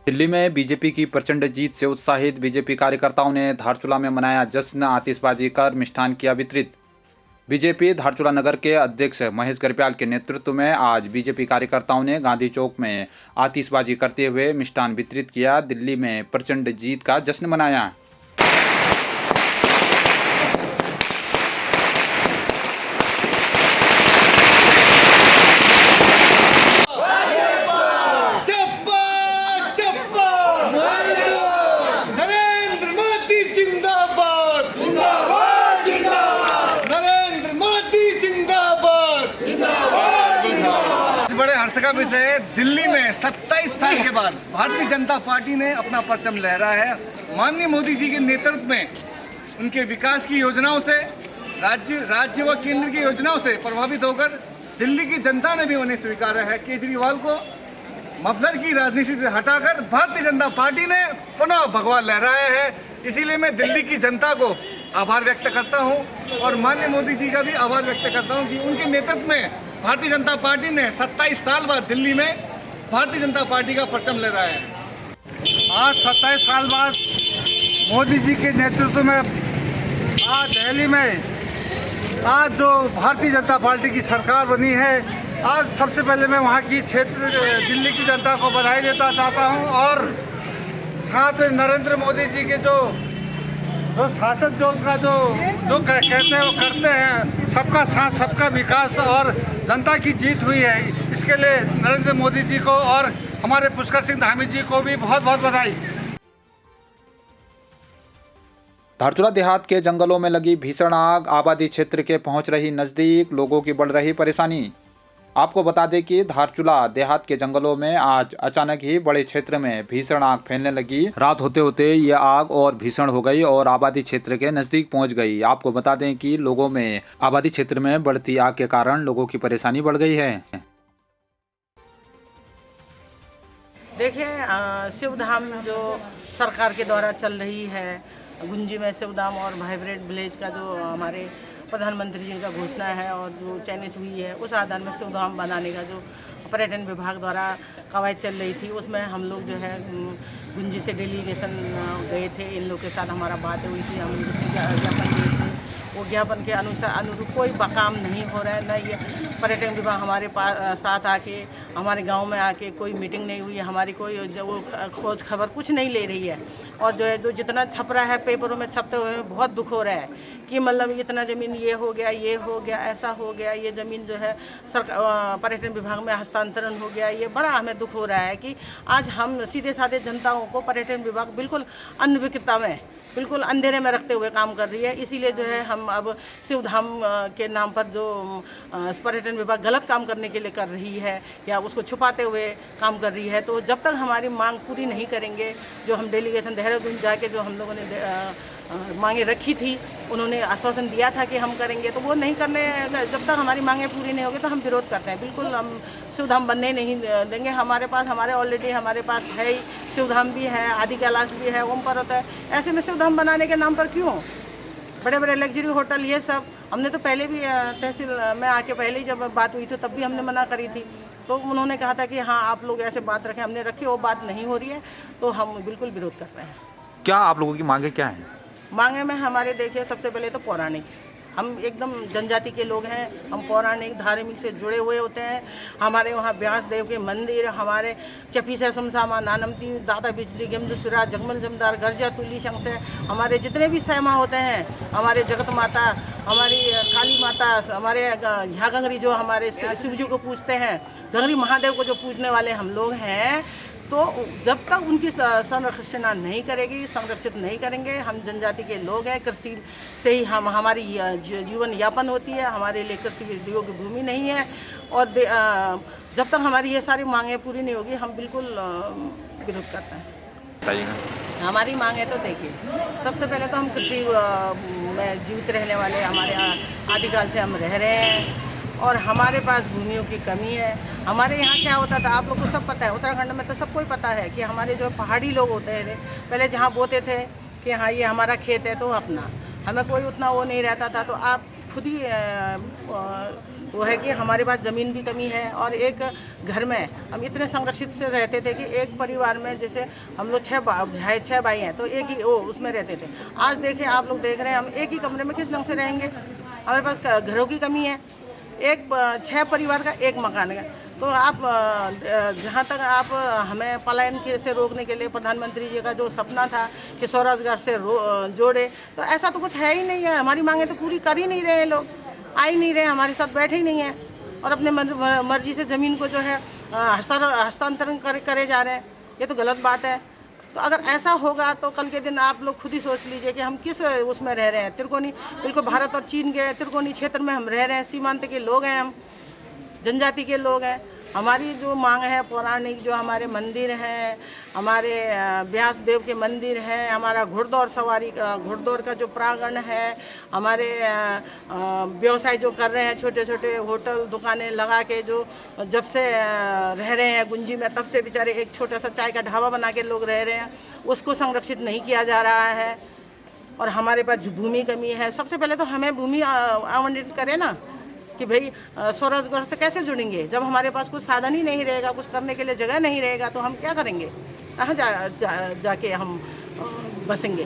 दिल्ली में बीजेपी की प्रचंड जीत से उत्साहित बीजेपी कार्यकर्ताओं ने धारचूला में मनाया जश्न। आतिशबाजी कर मिष्ठान किया वितरित। बीजेपी धारचूला नगर के अध्यक्ष महेश गर्ब्याल के नेतृत्व में आज बीजेपी कार्यकर्ताओं ने गांधी चौक में आतिशबाजी करते हुए मिष्ठान वितरित किया। दिल्ली में प्रचंड जीत का जश्न मनाया। बड़े हर्ष का विषय है, दिल्ली में 27 साल के बाद भारतीय जनता पार्टी ने अपना परचम लहराया है। माननीय मोदी जी के नेतृत्व में उनके विकास की योजनाओं से, राज्य व केंद्र की योजनाओं से प्रभावित होकर दिल्ली की जनता ने भी उन्हें स्वीकारा है। केजरीवाल को मफलर की राजनीति से हटाकर भारतीय जनता पार्टी ने पुनः भगवा लहराया है। इसीलिए मैं दिल्ली की जनता को आभार व्यक्त करता हूं और माननीय मोदी जी का भी आभार व्यक्त करता हूं कि उनके नेतृत्व में भारतीय जनता पार्टी ने 27 साल बाद दिल्ली में भारतीय जनता पार्टी का परचम लहराया है। आज 27 साल बाद मोदी जी के नेतृत्व में आज दिल्ली में आज जो भारतीय जनता पार्टी की सरकार बनी है, आज सबसे पहले मैं वहाँ की क्षेत्र दिल्ली की जनता को बधाई देता चाहता हूँ और साथ में नरेंद्र मोदी जी के जो शासन जो उनका जो कहते हैं वो करते हैं, सबका साथ सबका विकास और जनता की जीत हुई है। इसके लिए नरेंद्र मोदी जी को और हमारे पुष्कर सिंह धामी जी को भी बहुत बहुत बधाई। धारचूला देहात के जंगलों में लगी भीषण आग आबादी क्षेत्र के पहुंच रही नजदीक, लोगों की बढ़ रही परेशानी। आपको बता दें कि धारचूला देहात के जंगलों में आज अचानक ही बड़े क्षेत्र में भीषण आग फैलने लगी। रात होते होते ये आग और भीषण हो गई और आबादी क्षेत्र के नजदीक पहुंच गई। आपको बता दें कि लोगों में आबादी क्षेत्र में बढ़ती आग के कारण लोगों की परेशानी बढ़ गई है। देखिए, शिवधाम जो सरकार के द्वारा चल रही है, गुंजी में शिवधाम और वाइब्रेंट विलेज का जो हमारे प्रधानमंत्री जी का घोषणा है और जो चयनित हुई है, उस आधार में शिवधाम बनाने का जो पर्यटन विभाग द्वारा कवायद चल रही थी, उसमें हम लोग जो है गुंजी से डेलीगेशन गए थे। इन लोग के साथ हमारा बात हुई थी, हम उनको ज्ञापन दिए थे। वो ज्ञापन के अनुरूप कोई काम नहीं हो रहा है। न ये पर्यटन विभाग हमारे साथ आके हमारे गांव में आके कोई मीटिंग नहीं हुई है, हमारी कोई जो वो खोज खबर कुछ नहीं ले रही है। और जो है जो जितना छप रहा है पेपरों में छपते हुए बहुत दुख हो रहा है कि मतलब इतना ज़मीन ये हो गया, ऐसा हो गया, ये ज़मीन जो है सरकार पर्यटन विभाग में हस्तांतरण हो गया। ये बड़ा हमें दुख हो रहा है कि आज हम सीधे साधे जनताओं को पर्यटन विभाग बिल्कुल अनभिज्ञता में, बिल्कुल अंधेरे में रखते हुए काम कर रही है। इसीलिए जो है हम अब शिवधाम के नाम पर जो पर्यटन विभाग गलत काम करने के लिए कर रही है या उसको छुपाते हुए काम कर रही है, तो जब तक हमारी मांग पूरी नहीं करेंगे, जो हम डेलीगेशन देहरादून जाके जो हम लोगों ने मांगे रखी थी, उन्होंने आश्वासन दिया था कि हम करेंगे, तो वो नहीं करने, जब तक हमारी मांगें पूरी नहीं होगी तो हम विरोध करते हैं। बिल्कुल हम शिवधाम बनने नहीं देंगे। ऑलरेडी हमारे पास है ही, शिवधाम भी है, आदि कैलाश भी है, ओम पर्वत है। ऐसे में शिवधाम बनाने के नाम पर क्यों बड़े बड़े लग्जरी होटल, ये सब हमने तो पहले भी तहसील में आके पहले ही जब बात हुई थी तब भी हमने मना करी थी। तो उन्होंने कहा था कि हाँ आप लोग ऐसे बात रखें, हमने रखी, वो बात नहीं हो रही है, तो हम बिल्कुल विरोध करते हैं। क्या आप लोगों की मांगे क्या हैं? मांगे में हमारे देखिए सबसे पहले तो पौराणिक, हम एकदम जनजाति के लोग हैं, हम पौराणिक धार्मिक से जुड़े हुए होते हैं। हमारे वहाँ व्यास देव के मंदिर, हमारे चपीसा समसामा नानमती दादा बिजली गेमदुसुरा जगमल जमदार गर्जा तुली शंख से हमारे जितने भी सैमा होते हैं, हमारे जगत माता, हमारी काली माता, हमारे यहाँ गंगरी जो हमारे शिव जी को पूजते हैं, गंगरी महादेव को जो पूजने वाले हम लोग हैं, तो जब तक उनकी संरक्षण नहीं संरक्षित नहीं करेंगे, हम जनजाति के लोग हैं, कृषि से ही हमारी जीवन यापन होती है, हमारे लिए कृषि योग्य भूमि नहीं है। और जब तक हमारी ये सारी मांगें पूरी नहीं होगी, हम बिल्कुल विरोध करते हैं। बताइएगा। हमारी मांग है तो देखिए, सबसे पहले तो हम कृषि में जीवित रहने वाले, हमारे आदिकाल से हम रह रहे हैं और हमारे पास भूमियों की कमी है। हमारे यहाँ क्या होता था, आप लोग को सब पता है, उत्तराखंड में तो सबको ही पता है कि हमारे जो पहाड़ी लोग होते हैं पहले जहाँ बोते थे कि हाँ ये हमारा खेत है तो अपना, हमें कोई उतना वो नहीं रहता था। तो आप खुद ही वो है कि हमारे पास ज़मीन भी कमी है और एक घर में हम इतने संरक्षित से रहते थे कि एक परिवार में जैसे हम लोग छः भाई हैं तो एक ही वो उसमें रहते थे। आज देखिए आप लोग देख रहे हैं हम एक ही कमरे में किस ढंग से रहेंगे। हमारे पास घरों की कमी है, एक 6 परिवार का एक मकान है। तो आप जहाँ तक आप हमें पलायन से रोकने के लिए प्रधानमंत्री जी का जो सपना था कि स्वरोजगार से जोड़े, तो ऐसा तो कुछ है ही नहीं है। हमारी मांगें तो पूरी कर ही नहीं रहे लोग, आ ही नहीं रहे, हमारे साथ बैठे ही नहीं हैं और अपने मर्जी से ज़मीन को जो है हस्तांतरण करे जा रहे हैं। ये तो गलत बात है। तो अगर ऐसा होगा तो कल के दिन आप लोग खुद ही सोच लीजिए कि हम किस उसमें रह रहे हैं। त्रिकोणी, बिल्कुल भारत और चीन के त्रिकोणी क्षेत्र में हम रह रहे हैं, सीमांत के लोग हैं, हम जनजाति के लोग हैं। हमारी जो मांग है पौराणिक, जो हमारे मंदिर हैं, हमारे व्यास देव के मंदिर हैं, हमारा घुड़दौड़ का जो प्रांगण है, हमारे व्यवसाय जो कर रहे हैं, छोटे छोटे होटल दुकानें लगा के जो जब से रह रहे हैं गुंजी में, तब से बेचारे एक छोटा सा चाय का ढाबा बना के लोग रह रहे हैं, उसको संरक्षित नहीं किया जा रहा है। और हमारे पास भूमि कमी है। सबसे पहले तो हमें भूमि आवंटित करें ना, कि भाई स्वरोजगार से कैसे जुड़ेंगे जब हमारे पास कुछ साधन ही नहीं रहेगा, कुछ करने के लिए जगह नहीं रहेगा, तो हम क्या करेंगे, कहाँ जाके हम बसेंगे।